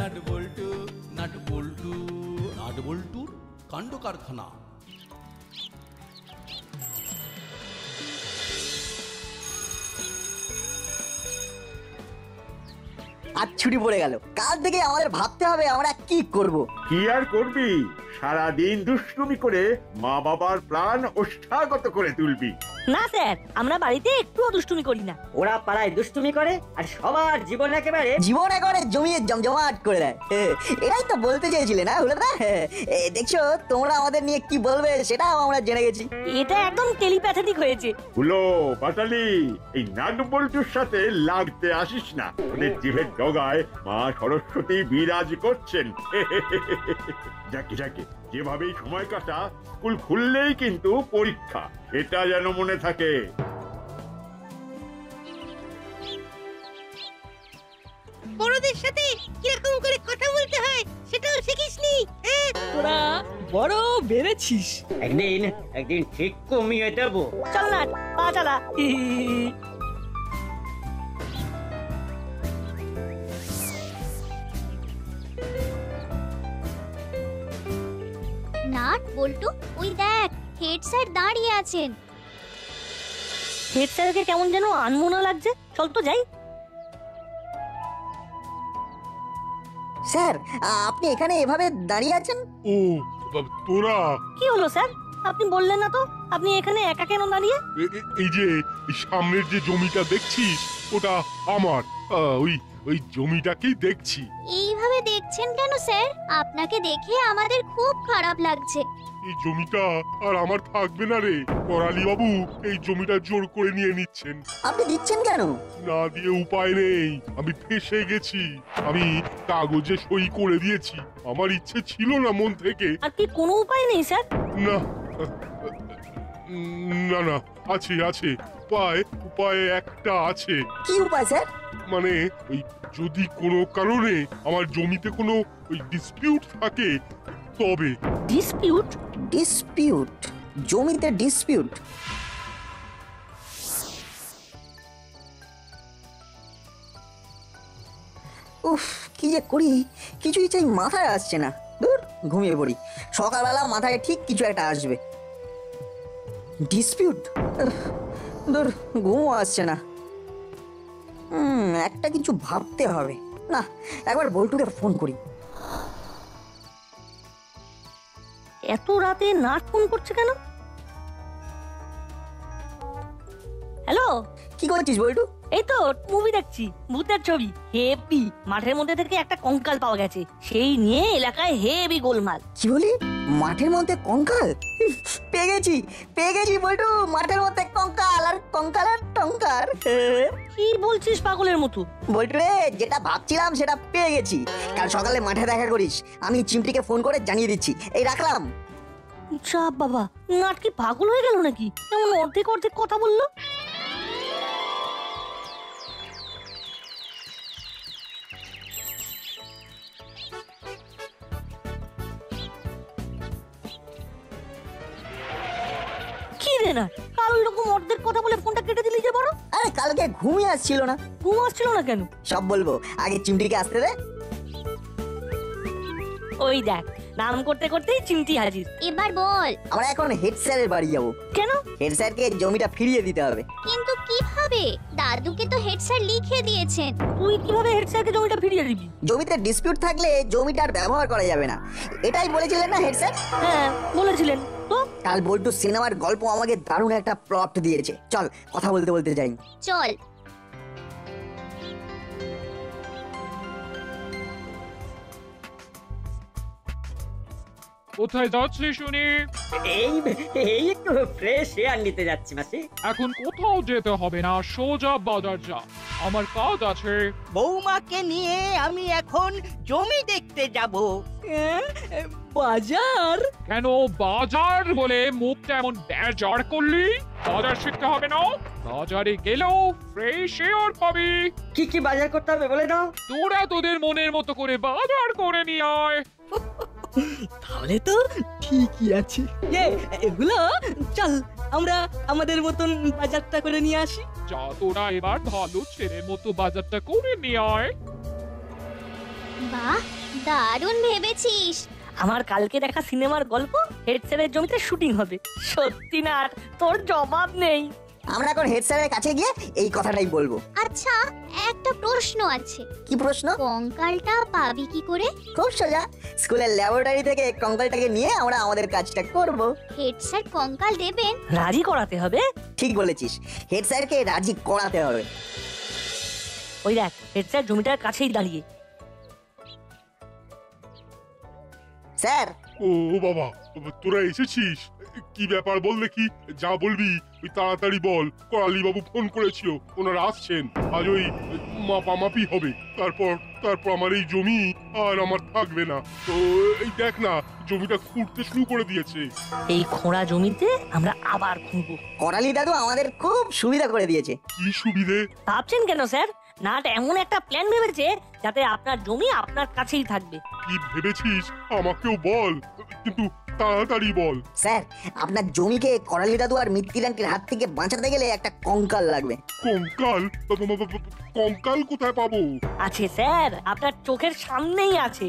Nut বল্টু nut বল্টু nut বল্টুর কাণ্ড কারখানা। আজ ছুটি পড়ে গেল, কাল থেকে আমাদের ভাবতে হবে আমরা কি করব। কি আর করবি, সারাদিন দুষ্টুমি করে মা বাবার প্রাণ ওষ্ঠাগত করে তুলবি। না স্যার, আমরা বাড়িতে একটুও দুষ্টুমি করি না। ওরা পাড়ায় দুষ্টুমি করে আর সবার জীবন একেবারে জমিয়ে জমজমাট করে দেয়। এটাই তো বলতে চেয়েছিলে না হলো না? দেখছো তোমরা আমাদের নিয়ে কি বলবে সেটাও আমরা জেনে গেছি। এটা একদম টেলিপ্যাথেটিক হয়েছে। হলো পাটালি, এই নাট বল্টুর সাথে লাগতে আসিস না, ওদের জিভের ডগায় মা সরস্বতী বিরাজ করছেন। যাকে যাকে যেভাবেই সময় কাটা, স্কুল খুললেই কিন্তু পরীক্ষা, এটা যেন মনে থাকে। বড়দের সাথে কিরকম করে কথা বলতে হয় সেটাও শিখিসনি। তোরা বড় বেড়েছিস। একদিন ঠিক কমিয়ে দেবো। চল না, পা চালা। নাট বল্টু, ওই দেখ হেড স্যার দাঁড়িয়ে আছেন। হেড স্যারকে কেমন যেন আনমনা লাগছে, চল তো যাই। স্যার, আপনি এখানে এভাবে দাঁড়িয়ে আছেন? ও তোরা, কি হলো স্যার? আপনি বললেন না তো আপনি এখানে একা কেন দাঁড়িয়ে? এই যে সামনের যে জমিটা দেখছিস ওটা আমার, ওই জমিটাকেই দেখছি। এইভাবে দেখছেন কেন স্যার? আপনাকে দেখে আমাদের খুব খারাপ লাগছে। এই জমিটা আর আমার থাকবে না রে, করালি বাবু এই জমিটা জোর করে নিয়ে নিচ্ছেন। আপনি দিচ্ছেন কেন? না দিয়ে উপায় নেই, আমি ফেঁসে গেছি। আমি কাগজে সই করে দিয়েছি, আমার ইচ্ছে ছিল না মন থেকে। আর কি কোনো উপায় নেই স্যার? না না না, আছে আছে উপায় একটা আছে। কি উপায় স্যার? মানে ওই যদি কোনো কারণে আমার জমিতে কোনো ওই ডিসপিউট থাকে তবে। ডিসপিউট? ডিসপিউট? জমিতে ডিসপিউট? উফ, কি যে করি কিছুই চাই মাথায় আসছে না। দূর, ঘুমিয়ে পড়ি, সকালবেলা মাথায় ঠিক কিছু একটা আসবে। ডিসপিউট? দূর, ঘুমও আসছে না। একটা কিছু ভাবতে হবে। না, একবার বল্টুকে ফোন করি। এত রাতে নাট ফোন করছে কেন? হ্যালো, কি করছিস বল্টু? এই তো মুভি দেখছি, ভূতের ছবি। হেভি, মাঠের মধ্যে থেকে একটা কঙ্কাল পাওয়া গেছে, সেই নিয়ে এলাকায় হেভি গোলমাল। কি বলি? মাঠের মধ্যে কঙ্কাল? পেয়ে গেছি বল্টু, মাঠের মধ্যে কঙ্কাল, আর কঙ্কালের টঙ্কার। কি বলছিস পাগলের মতো? বল্টু রে, যেটা ভাবছিলাম সেটা পেয়ে গেছি। কাল সকালে মাঠে দেখা করিস, আমি চিমটিকে ফোন করে জানিয়ে দিচ্ছি। এই রাখলাম। চাপ বাবা, নাট কি পাগল হয়ে গেল নাকি? এমন অর্ধেক অর্ধেক কথা বললো। কি রে না, কাল ওইরকম অর্ধেক কথা বলে ফোনটা কেটে দিলি যে বড়? আরে কালকে ঘুমিয়ে আসছিল না। ঘুম আসছিল না কেন? সব বলবো, আগে চিমটিকে আসতে দে। ওই দেখ, নাম করতে করতেই চিমটি হাজির। এবার বল। আমরা এখন হেড স্যারের বাড়ি যাবো। কেন? হেড স্যারকে জমিটা ফিরিয়ে দিতে হবে। কিন্তু কিভাবে? দাদুকে তো হেড স্যার লিখে দিয়েছেন। তুই কিভাবে হেড স্যারকে জমিটা ফিরিয়ে দিবি? জমিতে ডিসপিউট থাকলে জমিটার ব্যবহার করা যাবে না, এটাই বলেছিলেন না হেড স্যার? হ্যাঁ বলেছিলেন তো। কাল বল্টু সিনেমার গল্প আমাকে দারুণ একটা প্লট দিয়েছে, চল কথা বলতে বলতে যাই। চল। কোথায় যাচ্ছি শুনি? এই একটু ফ্রেশ এয়ার নিতে যাচ্ছি মাসি। এখন কোথাও যেতে হবে না, সোজা বাজার যা, আমার কাজ আছে। বৌমাকে নিয়ে আমি এখন জমি দেখতে যাব। বাজার? কেন বাজার বলে মুখটা এমন বেজার করলি? বাজার শিখতে হবে না? বাজারে গেলেও ফ্রেশ এয়ার পাবি। কি কি বাজার করতে হবে বলে দাও। তোরা তোদের মনের মতো করে বাজার করে নিয়ে আয়। তাহলে তো ঠিকই আছে। এগুলো চল আমরা আমাদের মতন বাজারটা করে নিয়ে আসি। যা, তোরা এবার ভালো ছেলের মতো বাজারটা করে নিয়ে আয়। বাহ, দারুণ ভেবেছিস। আমার কালকে দেখা সিনেমার গল্প হেড স্যারের জমিতে শুটিং হবে। সত্যি না, তোর জবাব নেই। আমরা এখন হেড স্যারের কাছে গিয়ে এই কথাটাই বলবো। আচ্ছা, একটা প্রশ্ন আছে। কি প্রশ্ন? কঙ্কালটা পাবি কি করে? খুব সোজা, স্কুলের ল্যাবরেটরি থেকে কঙ্কালটাকে নিয়ে আমরা আমাদের কাজটা করব। হেড স্যার কঙ্কাল দেবেন? রাজি করাতে হবে। ঠিক বলেছিস, হেড স্যারকে রাজি করাতে হবে। ওই দেখ, হেড স্যার জমিটার কাছেই দাঁড়িয়ে। স্যার, ও বাবা, তোরা এসেছিস? কি ব্যাপার বল দেখি, যা বলবি ওই তাড়াতাড়ি বল। করালি বাবু ফোন করেছিল, ওনারা আসছেন, আজ ওই মাপামাপি হবে, তারপর আমার এই জমি আর আমার থাকবে না। তো এই দেখ না, জমিটা খুঁড়তে শুরু করে দিয়েছে। এই খোঁড়া জমিতে আমরা আবার খুঁড়বো। করালি দাদু আমাদের খুব সুবিধা করে দিয়েছে। কি সুবিধে? ভাবছেন কেন স্যার? নাট এমন একটা প্ল্যান ভেবেছে যাতে আপনার জমি আপনার কাছেই থাকবে। কি ভেবেছিস আমাকেও বল, কিন্তু তাড়াতাড়ি বল। স্যার, আপনার জমিকে করালি দাদু আর মিত্তিরান্টির হাত থেকে বাঁচাতে গেলে একটা কঙ্কাল লাগবে। কঙ্কাল? কঙ্কাল কোথায় পাবো? আছে স্যার, আপনার চোখের সামনেই আছে।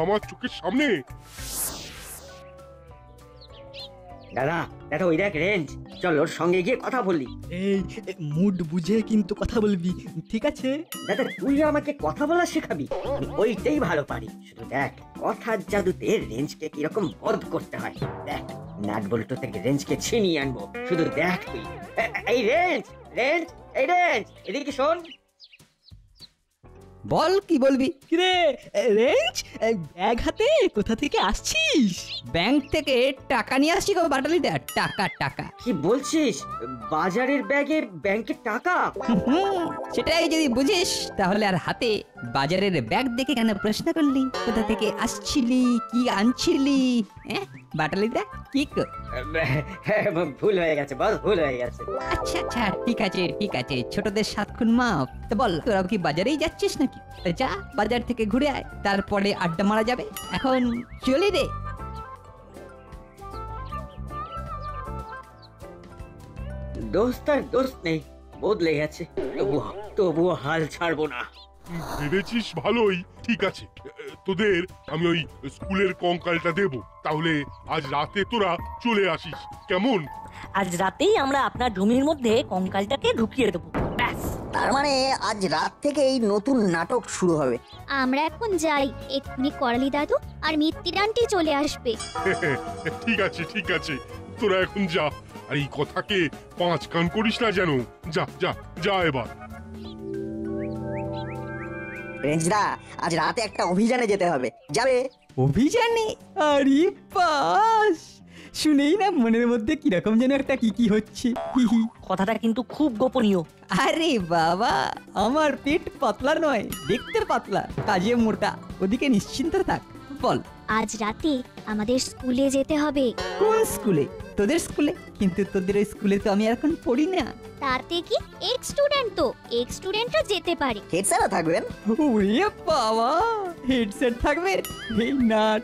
আমার চোখের সামনে? দাদা দাদা, ওই দেখ রেঞ্জ, চল ওর সঙ্গে গিয়ে কথা বলি। এই মুড বুঝে কিন্তু কথা বলবি, ঠিক আছে? দাদা, তুই আমাকে কথা বলা শেখাবি? আমি ওইটাই ভালো পারি। শুধু দেখ কথার জাদুতে রেঞ্জকে কিরকম বধ করতে হয়। দেখ, নাট বল্টু থেকে রেঞ্জকে ছিনিয়ে আনবো, শুধু দেখ তুই। এই রেঞ্জ, রেঞ্জ, এই রেঞ্জ, এদিকে শোন। বল, কি বলবি? কিরে রেঞ্জ, ব্যাগ হাতে কোথা থেকে আসছিস? ব্যাংক থেকে টাকা নিয়ে আসছি গো বাটালিদা, টাকা। কি বলছিস? বাজারের ব্যাগে ব্যাংকের টাকা? সেটাই যদি বুঝিস তাহলে আর হাতে বাজারের ব্যাগ দেখে কেন প্রশ্ন করলি? কোথা থেকে আসছিলি, কি আনছিলি? বাটালিদা, কি ভুল হয়ে গেছে বল, ভুল হয়ে গেছে। আচ্ছা, ঠিক আছে, ছোটদের 7 খুন মাফ। তো বল, তোরা কি বাজারেই যাচ্ছিস নাকি? যা, বাজার থেকে ঘুরে আয়, তারপরে আড্ডা মারা যাবে। এখন চলি রে। দোস্ত আর দোস্ত নেই, বদলে গেছে। তবুও হাল ছাড়বো না। ভেবেছিস ভালোই, ঠিক আছে। তোদের আমি ওই স্কুলের কঙ্কালটা দেব, তাহলে আজ রাতে তোরা চলে আসিস, কেমন? আজ রাতেই আমরা আপনার জমির মধ্যে কঙ্কালটাকে ঢুকিয়ে দেবো, ব্যাস। তার মানে আজ রাত থেকে এই নতুন নাটক শুরু হবে। আমরা এখন যাই, এক্ষুনি করালি দাদু আর মিত্তিরান্টি চলে আসবে। ঠিক আছে, তোরা এখন যা, আর এই কথাকে 5 কান করিস না যেন। যা এবার। রেঞ্জদা, আজ রাতে একটা অভিযানে যেতে হবে, যাবে? অভিযানে? আরে বাস, শুনেই না মনের মধ্যে কিরকম যেন একটা কি হচ্ছে। কথাটা কিন্তু খুব গোপনীয়। আরে বাবা, আমার পেট পাতলা নয়, দেখতে পাতলা, কাজে মোটা, ওদিকে নিশ্চিন্ত থাক। বল, আজ রাতে আমাদের স্কুলে যেতে হবে। কোন স্কুলে? তোদের স্কুলে? কিন্তু তোদের ওই স্কুলে তো আমি এখন পড়ি না। তাতে কি, এক্স স্টুডেন্টরা যেতে পারে। হেড স্যারও থাকবেন? ওরে বাবা, হেড স্যার থাকবেন? এই নাট,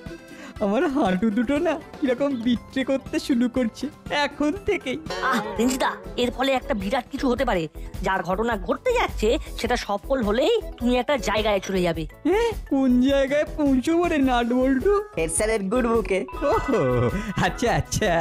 আমার হাঁটু দুটো না কিরকম বিট্রে করতে শুরু করছে এখন থেকেই। রেঞ্জদা, এর ফলে একটা বিরাট কিছু হতে পারে। যার ঘটনা ঘটতে যাচ্ছে সেটা সফল হলেই তুমি একটা জায়গায় চলে যাবে। কোন জায়গায় পৌঁছবো রে নাট বল্টু? হেড স্যারের গুড বুকে। ওহো, আচ্ছা,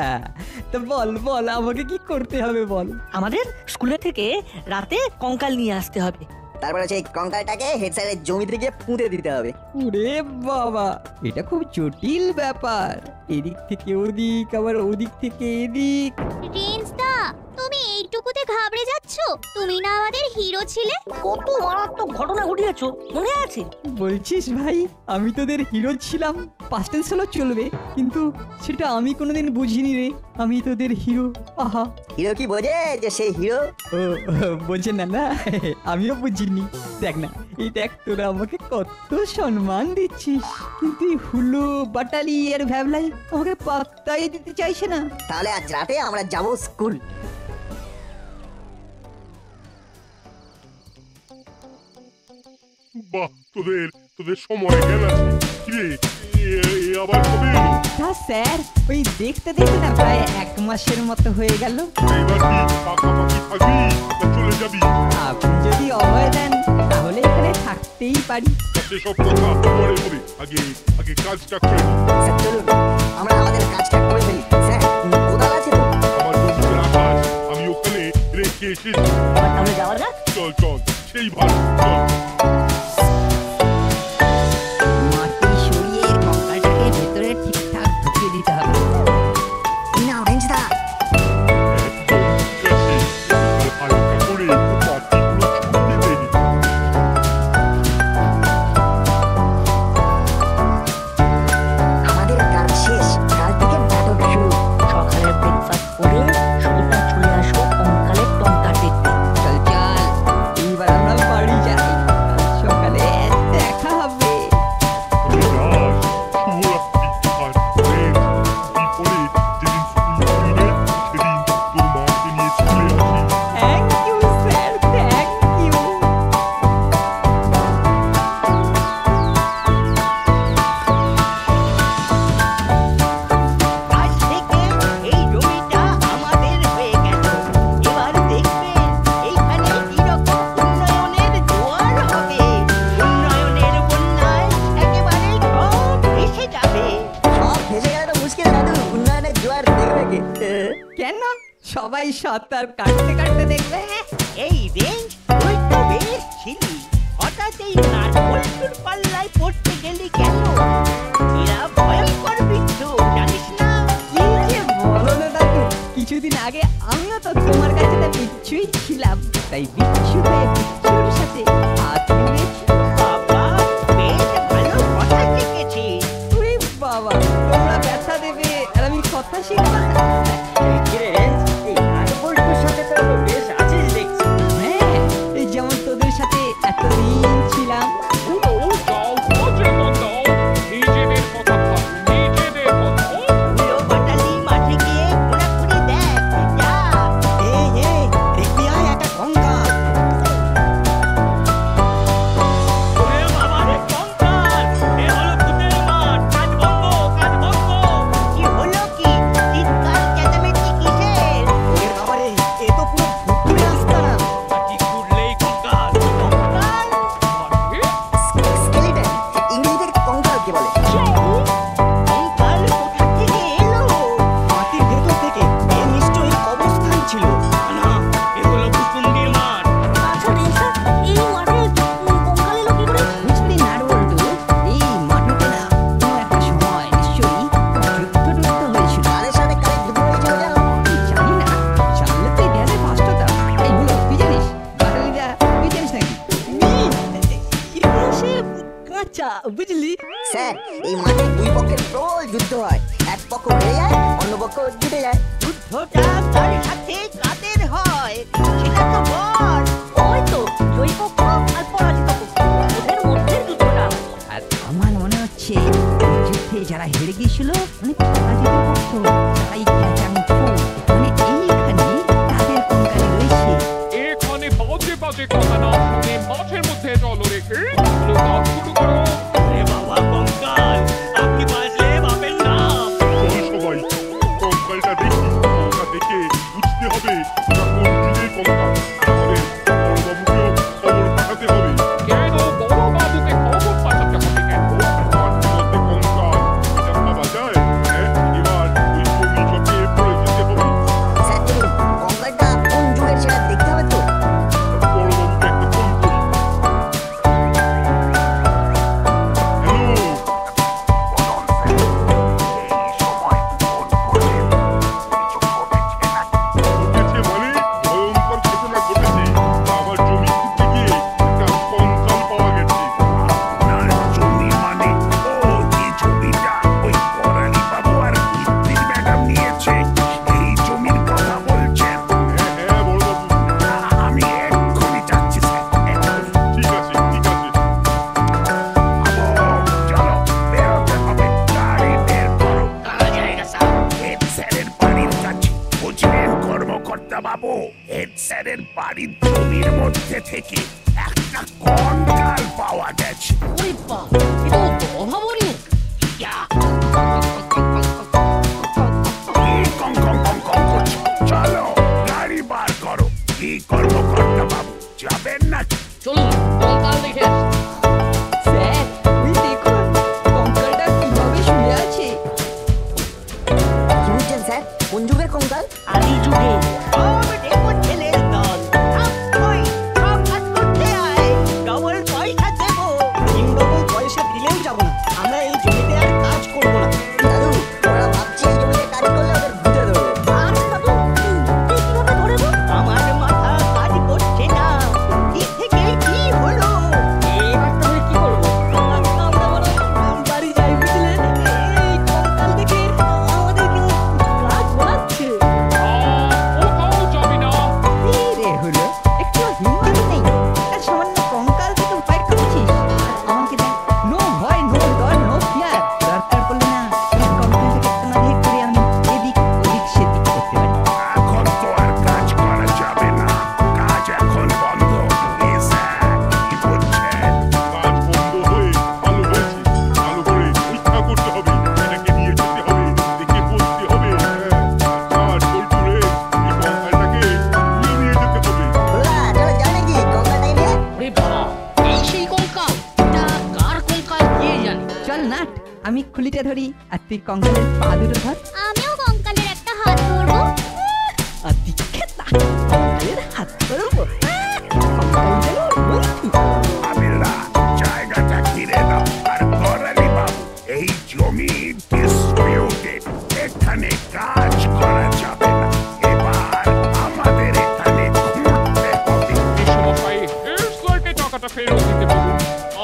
তো বল আমাকে কি করতে হবে বল। আমাদের স্কুলে থেকে রাতে কঙ্কাল নিয়ে আসতে হবে, তারপরে সেই কঙ্কালটাকে হেড স্যারের জমি থেকে পুঁতে দিতে হবে। ওরে বাবা, এটা খুব জটিল ব্যাপার। এদিক থেকে ওদিক, আবার ওদিক থেকে এদিক। রেঞ্জদা, তুমি এইটুকুতে ঘাবড়ে যাচ্ছ? তুমি না আমাদের হিরো ছিলে? কত মারাত্মক ঘটনা ঘটিয়েছো, মনে আছে? বলছিস ভাই, আমি তোদের হিরো ছিলাম? পাস্ট টেন্স হলো চলবে, কিন্তু সেটা আমি কোনোদিন বুঝিনি রে। আমি তোদের হিরো। আহা, হিরো কি বোঝে যে সে হিরো? ও বোঝে না, আমিও বুঝিনি। দেখ না, এই দেখ, তোরা আমাকে কত সম্মান দিচ্ছিস, কিন্তু হুলো, বাটালি আর ভ্যাবলাই আমাকে পাত্তাই দিতে চাইছে না। তাহলে আজ রাতে আমরা যাব স্কুল। বাহ, তোদের সময় গেল। কিরে, আবার কবে এলো? স্যার, ওই দেখতে না প্রায় 1 মাসের মতো হয়ে গেল। এবার কি পাকাপাকি থাকবি না চলে যাবি? আপনি যদি অভয় দেন তাহলে এখানে থাকতেই দিতেই পারি। সেসব কথা পরে হবে, আগে আগে কাজটা করে নিই। স্যার চলুন আমরা আমাদের কাজটা করে ফেলি। স্যার কোদাল আছে তো? আমার জমির আকাশ আমি ওখানে রেখে এসেছি। এবার তাহলে যাওয়া যাক। চল চল, সেই ভালো, চল। মাটি সরিয়ে কঙ্কালটাকে ভেতরে ঠিকঠাক ঢুকিয়ে দিতে হবে। এই নাও রেঞ্জদা। একদম ঠিক আছে। এবার হালকা করে মাটিগুলো ছুটতে দে। আমাদের কাজ শেষ, কাল থেকে নাটক শুরু। সকালে ব্রেকফাস্ট করে সোজা চলে আসবো কঙ্কালের টঙ্কা দেখতে। চল চল, এইবার আমরা বাড়ি যাই, কাল সকালে দেখা হবে। রাজ, শুভরাত্রি। আর বেশ, বিপরে যেদিন স্কুল খুলবে সেদিন তোর মাকে নিয়ে স্কুলে আসি। Thank you sir, thank you. আজ থেকে এই জমিটা আমাদের হয়ে গেল। এবার দেখবেন এইখানে কিরকম উন্নয়নের জোয়ার হবে। উন্নয়নের বন্যায় একেবারে সব ভেসে যাবে। সব ভেসে গেলে তো মুশকিল দাদু, উন্নয়নের জোয়ার দেখবে কে? কেন সবাই সাঁতার কাটতে কাটতে দেখবে? এই রেঞ্জ তুই তো বেশ ছিলি, হঠাৎ এই নাটবল্টুর পাল্লায় পড়তে গেলি কেন? এরা ভয়ঙ্কর বিচ্ছু, জানিস না? কি যে বলো না দাদু, কিছুদিন আগে আমিও তো তোমার কাছে বিচ্ছুই ছিলাম, তাই বিচ্ছু হয়ে বিচ্ছুর সাথে হাত মিলিয়েছি। বাবা, বেশ ভালো কথা শিখেছিস। ওরে বাবা, তোমরা ব্যথা দেবে আর আমি কথা শিখবো না? এই নাটবল্টুর সাথে তো বেশ আছিস দেখছি। হ্যাঁ, এই যেমন তোদের সাথে এতদিন ছিলাম। পুরো যাও খোঁজে বন্ধ, নিজেদের কথা ভাব, নিজেদের কথা। পুরো বাটালি মাঠে গিয়ে ঘোরাঘুরি দেখ, যা। দেখবি আয় একটা কঙ্কাল। ওরে বাবা রে, কঙ্কাল! এ হলো ভূতের মাঠ, কাজ বন্ধ, কাজ বন্ধ। কি হলো কি? চিৎকার চেঁচামেচি কিসের? ওরে বাবা রে, এ তো পুরো ভুতুড়ে আস্তানা। মাটি খুঁড়লেই কঙ্কাল। কঙ্কাল? মানে? স্কেলিটন, ইংরেজিতে কঙ্কালকে বলে। কঙ্কাল কোথা থেকে এলো? মাটির ভেতর থেকে। এ নিশ্চয়ই কবরস্থান ছিল। না, এ হলো ভূতুন্ডির মাঠ। আচ্ছা রেঞ্জা, এই মাঠে কঙ্কাল এলো কি করে? বুঝলি নাটবল্টু, এই মাটিতে না কোনো একটা সময় নিশ্চয়ই যুদ্ধ হয়েছিল। কারের সাথে কারে যুদ্ধ হয়েছিল জানো? জানি না, জানলে তুই ঢেলে ফার্স্ট হতাম। এই হলো, তুই জানিস? বাটালিদা, তুই জানিস নাকি? সে কাঁচা, বুঝলি? স্যার এই মাঠে দুই পক্ষের প্রবল যুদ্ধ হয়, এক পক্ষ হেরে যায়, অন্য পক্ষ জিতে যায়। যুদ্ধটা তার সাথে কাদের হয় সেটা তো বল। ওই তো জয়ী পক্ষ আর পরাজিত পক্ষ, ওদের মধ্যে যুদ্ধটা। আর আমার মনে হচ্ছে এই যুদ্ধে যারা হেরে গিয়েছিল মানে পরাজিত পক্ষ, তারাই খেচাং ফুল, মানে এইখানে তাদের কঙ্কাল রয়েছে। এখানে বাজে বাজে কথা না শুনে মাঠের মধ্যে চলো রেখে চলো, কাজ শুরু করো। এ বাবা, কঙ্কাল আপনি বাজলে বাপের নাম। চল সবাই, কঙ্কালটা দেখি। ওটা দেখে বুঝতে হবে ওটা কোন যুগের কঙ্কাল। আমাদের বড়বাবুকেও খবর পাঠাতে হবে। কেন বড় বাবুকে খবর পাঠাতে হবে কেন? মাঠের মধ্যে কঙ্কাল, এটা ভাবা যায়? হ্যাঁ, এবার ওই জমি চটে পড়ে যেতে হবে। স্যার চলুন, কঙ্কালটা কোন যুগের সেটা দেখতে হবে তো। বড়বাবুকে একটা ফোন করি। হ্যালো, ঘটেছে মানে ভয়ঙ্কর ঘটনা ঘটেছে। আমার জমি খুঁজতে গিয়ে একটা কঙ্কাল পাওয়া গেছে। হ্যাঁ হ্যাঁ বড়বাবু, ঠিক আছে ঠিক আছে। কর্মকর্তা বাবু, হেড স্যারের বাড়ির জমির মধ্যে থেকে একটা কঙ্কাল পাওয়া গেছে। ওরে বাবা, এটা তো অভাবনীয়। কি কং কং কং কং করছো? চলো গাড়ি বার করো। কি কর্মকর্তা বাবু, যাবেন নাকি? চলুন কঙ্কাল দেখে আসি। আমি খুলিটা ধরি আর তুই কঙ্কালের পা দুটো ধর। আমিও কঙ্কালের একটা হাত ধরবো। আর দিক্ষেতা কঙ্কালের হাত ধরবো। আমিরা জায়গাটা ঘিরে দাও আর করালি বাবু এই জমি ডিসপিউটেড, এখানে কাজ করা যাবে না, এবার আমাদের এখানে ঘুরতে হবে। এই সমস্যায় হেড স্যারকে টাকাটা ফেরত দিতে বলুন,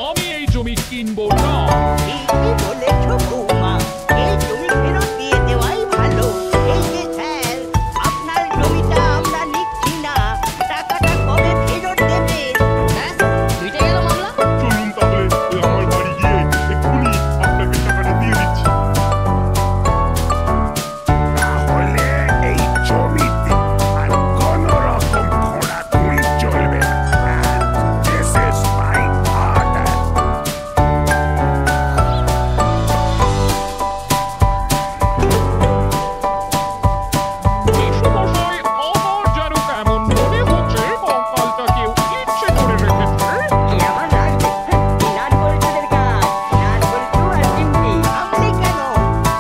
আমি এই জমি কিনবো না। ঠিকই বলেছো বৌমা, এই জমি ফেরত দিয়ে দেওয়াই ভালো। এই যে স্যার, আপনার জমিটা আমরা নিচ্ছি না, টাকাটা কবে ফেরত দেবে? চলুন তাহলে আমার বাড়ি গিয়ে এক্ষুনি আপনাকে টাকাটা দিয়ে দিচ্ছি। তাহলে এই জমিতে আর কোনো রকম ঘোরাঘুরি চলবে না। This is my order. এই সমস্যায় আমার যেন কেমন মনে হচ্ছে কঙ্কালটা কেউ ইচ্ছে করে রেখেছে। কি আবার লাগবে? নাটবল্টুদের কাজ। নাটবল্টু আর চিমটি। আপনি কেন?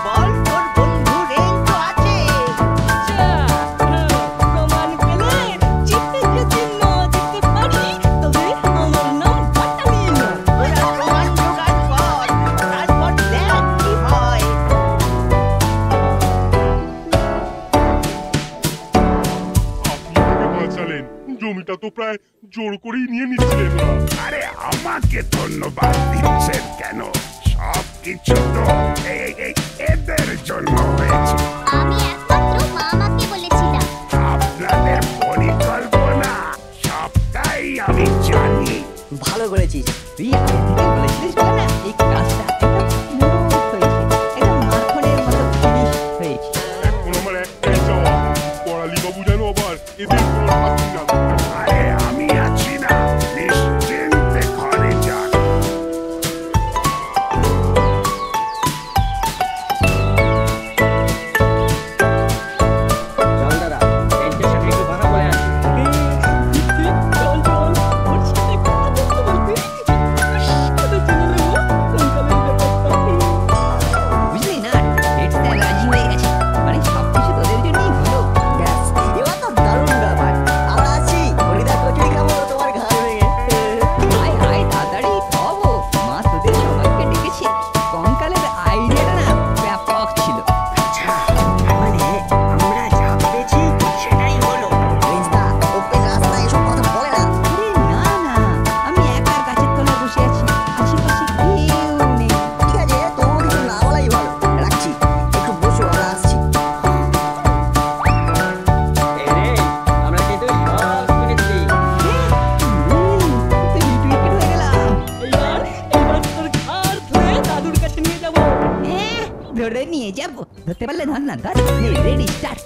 বল, তোর বন্ধু রেঞ্জ তো আছে। প্রমাণ পেলে জিতে যদি না দিতে পারি তবে আমার নাম বাটালি না। ওরা প্রমাণ জোগাড় কর, তারপর দেখ কি হয়। আপনি আমাকে বাঁচালেন, জমিটা তো প্রায় জোর করেই নিয়ে নিচ্ছিলেন না। আরে আমাকে ধন্যবাদ দিচ্ছেন কেন? সবকিছু তো এদের জন্য হয়েছে। আমি একমাত্র মামাকে বলেছিলাম। আপনাদের পরিকল্পনা সবটাই আমি জানি। ভালো করেছিস। তুই আগে থেকে বলেছিলিস বলে না এই কাজটা একদম স্মুথ হয়েছে, একদম মাখনের মতো ফিনিশ হয়েছে। এখন আমার একটাই চাওয়া, করালি বাবু যেন আবার এদের কোনো শাস্তি না দেয়। আরে আমি আছি না, নিশ্চিন্তে ঘরে যান। চল দাদা, রেঞ্চের সাথে একটু কথা বলে আসি। চল চল, ওর সাথে কথা বলতে বলতে কথা জেনে নেবো কঙ্কালের ব্যাপারটা। বুঝলি না এটা রাজি হয়ে গেছে, মানে সবকিছু তোদের জন্যই হলো। ব্যাস, এবার তো দারুণ ব্যাপার। আমরা আছি, হরিদা কচুরি খাবো তোমার ঘাড় ভেঙে। হাই হাই তাড়াতাড়ি খাবো, মা তোদের সবাইকে ডেকেছে। কঙ্কালের আইডিয়াটা না ব্যাপক ছিল। আচ্ছা, মানে আমরা যা ভেবেছি সেটাই হলো। রেঞ্জদা, ওপেন রাস্তায় এসব কথা বলে না। আরে না না, আমি একা গাছের তলায় বসে আছি, আশেপাশে কেউ নেই। ঠিক আছে, তোমার কিছু না বলাই ভালো। রাখছি, একটু বসো, আমরা আসছি। এই রে, আমরা কিন্তু সব শুনেছি। তুই হয়ে গেলাম। এবার তোর ঘাড় ধরে দাদুর কাছে নিয়ে যাবো। ধরে নিয়ে যাবো, ধরতে পারলে ধর না, ধর রেডি স্টার্ট।